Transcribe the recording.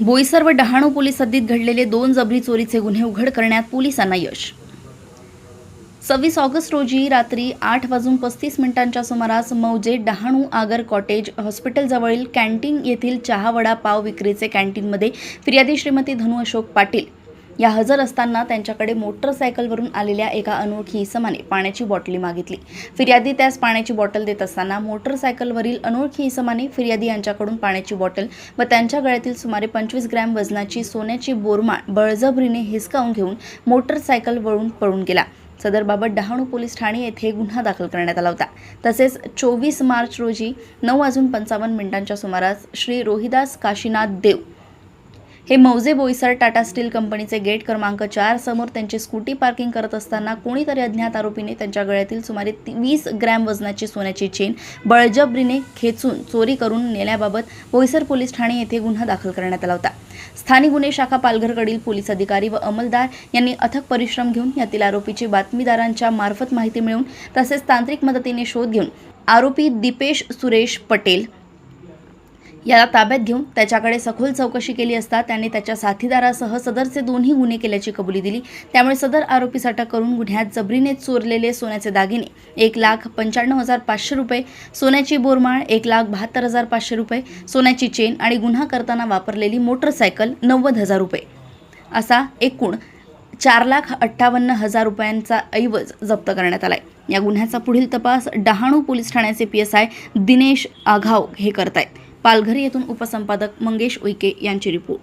बोईसर व डहाणू पोलीस हद्दीत घडलेले 2 जबरी चोरीचे गुन्हे उघड करण्यात पोलिसांना यश। 26 ऑगस्ट रोजी रात्री 8:35 सुमारास मौजे डहाणू आगर कॉटेज हॉस्पिटलजवळील कॅन्टीन येथील चहा वडा पाव विक्रीचे कॅन्टीनमध्ये फिर्यादी श्रीमती धनु अशोक पाटील या हजर असताना त्यांच्याकडे मोटरसायकलवरून आलेल्या एका अनोळखी इसमाने पाण्याची बॉटली मागितली। फिर्यादी त्यास पाण्याची बॉटल देत असताना मोटरसायकलवरील अनोळखी इसमाने फिर्यादी यांच्याकडून पाण्याची बॉटल व त्यांच्या गळ्यातील सुमारे 25 ग्रॅम वजनाची सोन्याची बोरमाळ बळजबरीने हिसकावून घेऊन मोटरसायकलवरून पळून गेला। सदरबाबत डहाणू पोलीस ठाणे येथे गुन्हा दाखल करण्यात आला होता। तसेच 24 मार्च रोजी 9:55 सुमारास श्री रोहिदास काशीनाथ देव हे मौजे बोईसर टाटा स्टील कंपनीचे गेट क्रमांक 4 समोर त्यांची स्कूटी पार्किंग करत असताना कोणीतरी अज्ञात आरोपीने त्यांच्या गळ्यातील सुमारे 20 ग्रॅम वजनाची सोन्याची चेन बळजबरीने खेचून चोरी करून नेल्याबाबत बोईसर पोलीस ठाणे येथे गुन्हा दाखल करण्यात आला होता। स्थानिक गुन्हे शाखा पालघरकडील पोलीस अधिकारी व अंमलदार यांनी अथक परिश्रम घेऊन यातील आरोपीची बातमीदारांच्या मार्फत माहिती मिळवून तसेच तांत्रिक मदतीने शोध घेऊन आरोपी दीपेश सुरेश पटेल याला ताब्यात घेऊन त्याच्याकडे सखोल चौकशी केली असता त्याने त्याच्या साथीदारासह सदरचे दोन्ही गुन्हे केल्याची कबुली दिली। त्यामुळे सदर आरोपीस अटक करून गुन्ह्यात जबरीने चोरलेले सोन्याचे दागिने 1,95,500 रुपये, सोन्याची बोरमाळ 1,72,500 रुपये, सोन्याची चेन आणि गुन्हा करताना वापरलेली मोटरसायकल 90,000 रुपये असा एकूण 4,58,000 रुपयांचा ऐवज जप्त करण्यात आलाय। या गुन्ह्याचा पुढील तपास डहाणू पोलीस ठाण्याचे PSI दिनेश आघाव हे करतायत। पालघर येथून उपसंपादक मंगेश उईके यांची रिपोर्ट।